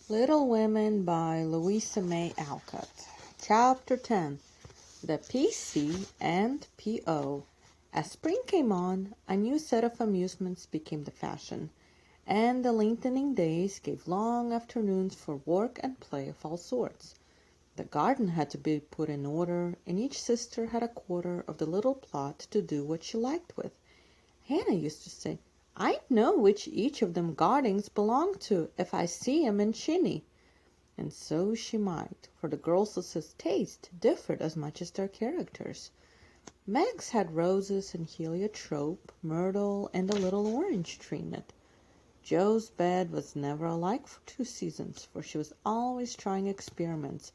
Little Women by Louisa May Alcott. Chapter 10. The PC and PO. As spring came on, a new set of amusements became the fashion, and the lengthening days gave long afternoons for work and play of all sorts. The garden had to be put in order, and each sister had a quarter of the little plot to do what she liked with. Hannah used to say, "I know which each of them gardens belong to if I see 'em in Shinny." And so she might, for the girls' taste differed as much as their characters. Meg's had roses and heliotrope, myrtle, and a little orange tree in it. Jo's bed was never alike for 2 seasons, for she was always trying experiments.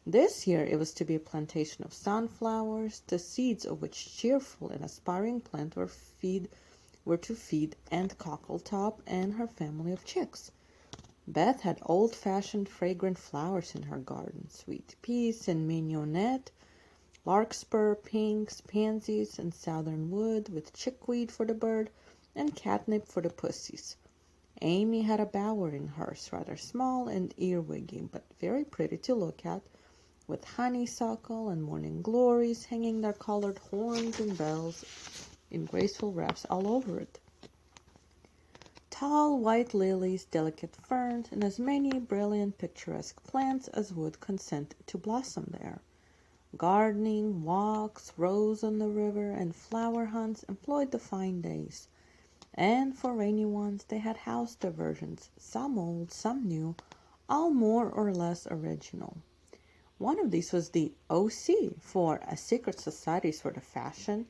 This year it was to be a plantation of sunflowers, the seeds of which cheerful and aspiring plant were to feed Aunt Cockletop and her family of chicks. Beth had old-fashioned fragrant flowers in her garden, sweet peas and mignonette, larkspur, pinks, pansies, and southernwood, with chickweed for the bird and catnip for the pussies. Amy had a bower in hers, rather small and earwiggy, but very pretty to look at, with honeysuckle and morning glories hanging their colored horns and bells in graceful wreaths all over it. Tall white lilies, delicate ferns, and as many brilliant picturesque plants as would consent to blossom there. Gardening, walks, rows on the river, and flower hunts employed the fine days. And for rainy ones they had house diversions, some old, some new, all more or less original. One of these was the O.C., for, as secret societies were the fashion,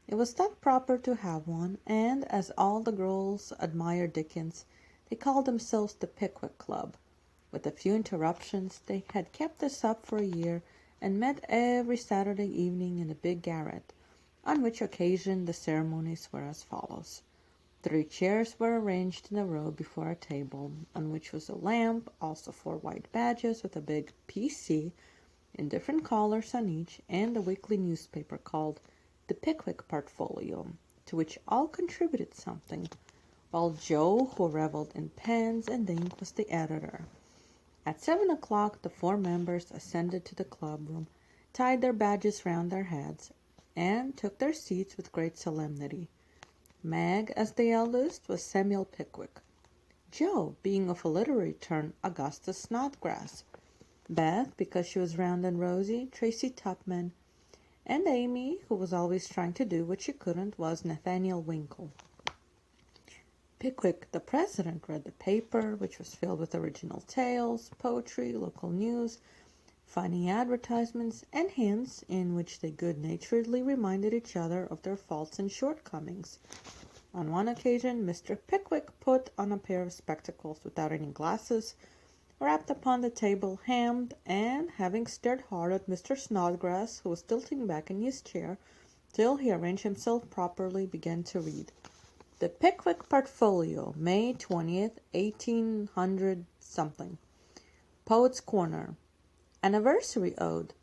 it was thought proper to have one, and as all the girls admired Dickens, they called themselves the Pickwick Club. With a few interruptions, they had kept this up for a year, and met every Saturday evening in the big garret, on which occasion the ceremonies were as follows. 3 chairs were arranged in a row before a table, on which was a lamp, also 4 white badges with a big PC in different colors on each, and a weekly newspaper called the Pickwick Portfolio, to which all contributed something, while Jo, who revelled in pens and ink, was the editor. At 7 o'clock the 4 members ascended to the club room, tied their badges round their heads, and took their seats with great solemnity. Meg, as the eldest, was Samuel Pickwick. Jo, being of a literary turn, Augustus Snodgrass. Beth, because she was round and rosy, Tracy Tupman. And Amy, who was always trying to do what she couldn't, was Nathaniel Winkle. Pickwick, the president, read the paper, which was filled with original tales, poetry, local news, funny advertisements, and hints in which they good-naturedly reminded each other of their faults and shortcomings. On one occasion, Mr. Pickwick put on a pair of spectacles without any glasses, rapped upon the table, hammed, and, having stared hard at Mr. Snodgrass, who was tilting back in his chair till he arranged himself properly, began to read. The Pickwick Portfolio, May 20th, 1800-something. Poet's Corner. Anniversary Ode.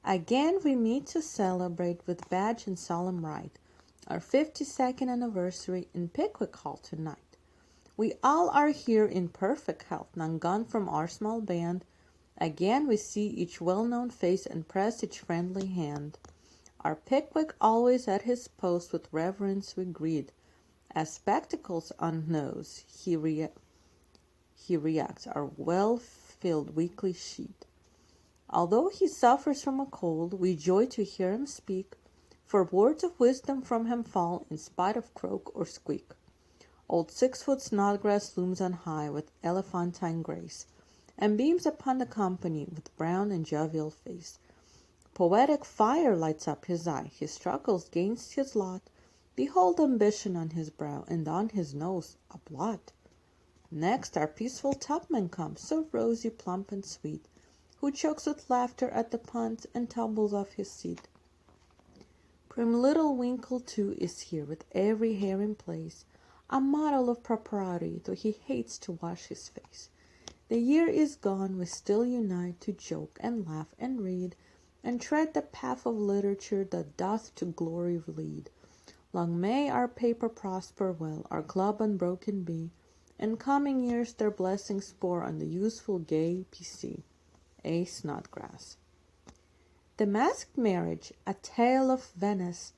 Again we meet to celebrate with badge and solemn rite our 52nd anniversary in Pickwick Hall tonight. We all are here in perfect health, none gone from our small band. Again we see each well-known face and press each friendly hand. Our Pickwick always at his post with reverence we greet. As spectacles on nose, he reacts our well-filled weekly sheet. Although he suffers from a cold, we joy to hear him speak, for words of wisdom from him fall in spite of croak or squeak. Old 6-foot Snodgrass looms on high with elephantine grace, and beams upon the company with brown and jovial face. Poetic fire lights up his eye, he struggles gainst his lot. Behold ambition on his brow, and on his nose a blot. Next our peaceful Tupman comes, so rosy, plump, and sweet, who chokes with laughter at the puns and tumbles off his seat. Prim little Winkle, too, is here, with every hair in place, a model of propriety, though he hates to wash his face. The year is gone, we still unite to joke and laugh and read, and tread the path of literature that doth to glory lead. Long may our paper prosper well, our club unbroken be, In coming years their blessings pour on the useful gay PC, A. Snodgrass. The Masked Marriage, a tale of Venice.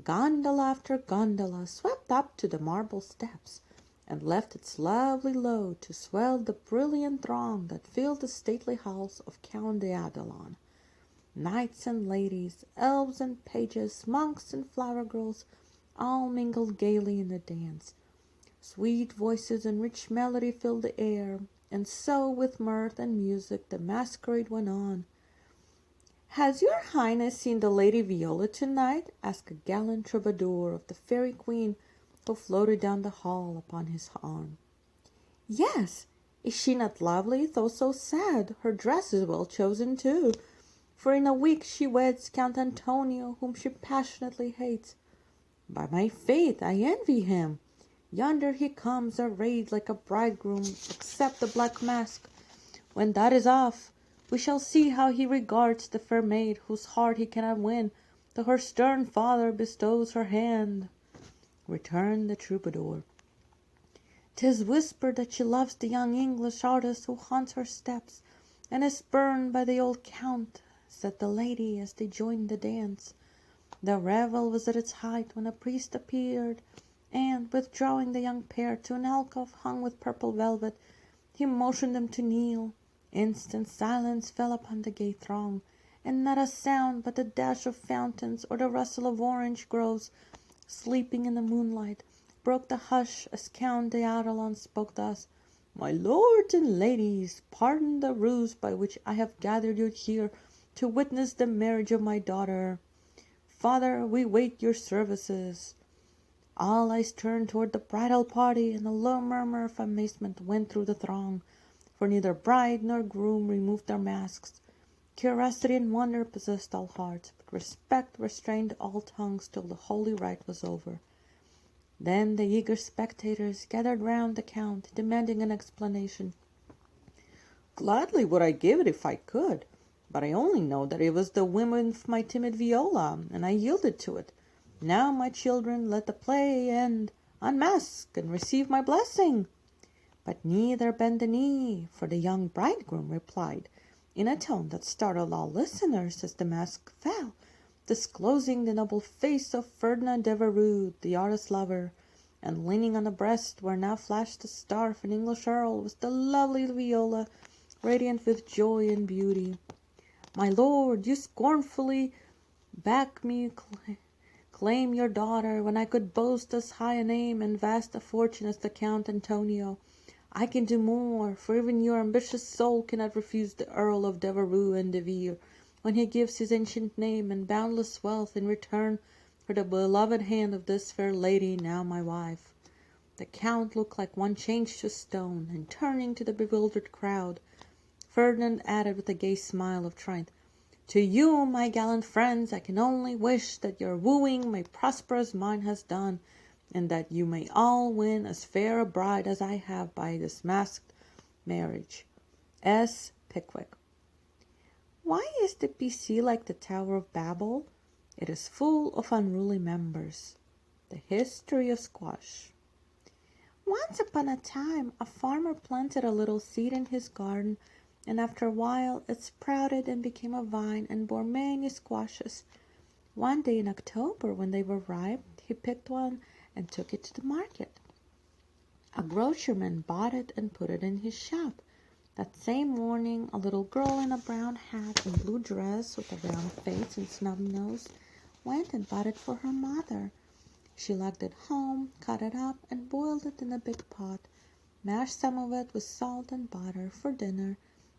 Gondola after gondola swept up to the marble steps, and left its lovely load to swell the brilliant throng that filled the stately halls of Count d'Adelon. Knights and ladies, elves and pages, monks and flower girls, all mingled gaily in the dance. Sweet voices and rich melody filled the air, and so with mirth and music the masquerade went on. "Has your Highness seen the Lady Viola tonight?" asked a gallant troubadour of the Fairy Queen, who floated down the hall upon his arm. "Yes. Is she not lovely, though so sad? Her dress is well chosen, too, for in a week she weds Count Antonio, whom she passionately hates. By my faith, I envy him. Yonder he comes, arrayed like a bridegroom, except the black mask. When that is off, we shall see how he regards the fair maid whose heart he cannot win, though her stern father bestows her hand," returned the troubadour. "'Tis whispered that she loves the young English artist who haunts her steps, and is spurned by the old count," said the lady as they joined the dance. The revel was at its height when a priest appeared, and, withdrawing the young pair to an alcove hung with purple velvet, he motioned them to kneel. Instant silence fell upon the gay throng, and not a sound but the dash of fountains or the rustle of orange groves, sleeping in the moonlight, broke the hush as Count d'Adelon spoke thus: "My lords and ladies, pardon the ruse by which I have gathered you here to witness the marriage of my daughter. Father, we wait your services." All eyes turned toward the bridal party, and a low murmur of amazement went through the throng, for neither bride nor groom removed their masks. Curiosity and wonder possessed all hearts, but respect restrained all tongues till the holy rite was over. Then the eager spectators gathered round the Count, demanding an explanation. "Gladly would I give it if I could, but I only know that it was the whim of my timid Viola, and I yielded to it. Now, my children, let the play end. Unmask and receive my blessing." But neither bent the knee, for the young bridegroom replied, in a tone that startled all listeners as the mask fell, disclosing the noble face of Ferdinand Devereux, the artist's lover, and leaning on the breast where now flashed the star of an English earl was the lovely Viola, radiant with joy and beauty. "My lord, you scornfully back me claim your daughter, when I could boast as high a name and vast a fortune as the Count Antonio. I can do more, for even your ambitious soul cannot refuse the Earl of Devereux and De Vere, when he gives his ancient name and boundless wealth in return for the beloved hand of this fair lady, now my wife." The Count looked like one changed to stone, and turning to the bewildered crowd, Ferdinand added with a gay smile of triumph, "To you, my gallant friends, I can only wish that your wooing may prosper as mine has done, and that you may all win as fair a bride as I have by this masked marriage. S. Pickwick." Why is the PC like the Tower of Babel? It is full of unruly members. The history of squash. Once upon a time, a farmer planted a little seed in his garden, and after a while it sprouted and became a vine and bore many squashes. One day in October, when they were ripe, he picked one and took it to the market. A grocerman bought it and put it in his shop. That same morning, a little girl in a brown hat and blue dress with a round face and snub nose went and bought it for her mother. She lugged it home, cut it up, and boiled it in a big pot, mashed some of it with salt and butter for dinner,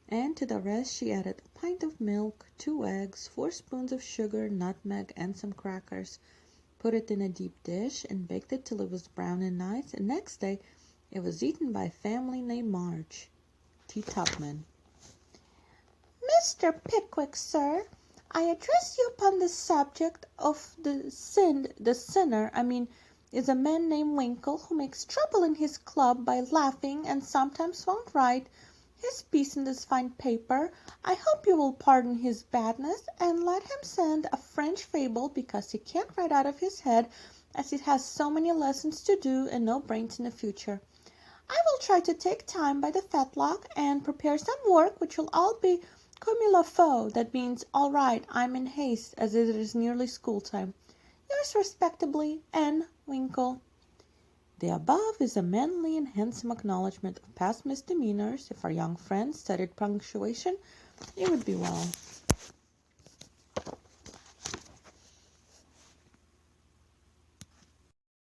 and to the rest she added a pint of milk, 2 eggs, 4 spoons of sugar, nutmeg, and some crackers, put it in a deep dish, and baked it till it was brown and nice, and next day it was eaten by a family named March. T. Tubman. "Mr. Pickwick, sir, I address you upon the subject of the sinner, is a man named Winkle, who makes trouble in his club by laughing, and sometimes won't write his piece in this fine paper. I hope you will pardon his badness, and let him send a French fable, because he can't write out of his head, as it has so many lessons to do, and no brains in the future. I will try to take time by the fetlock and prepare some work which will all be comme il faut. That means, all right, I'm in haste, as it is nearly school time. Yours respectably, N. Winkle. The above is a manly and handsome acknowledgment of past misdemeanors. If our young friend studied punctuation, it would be well.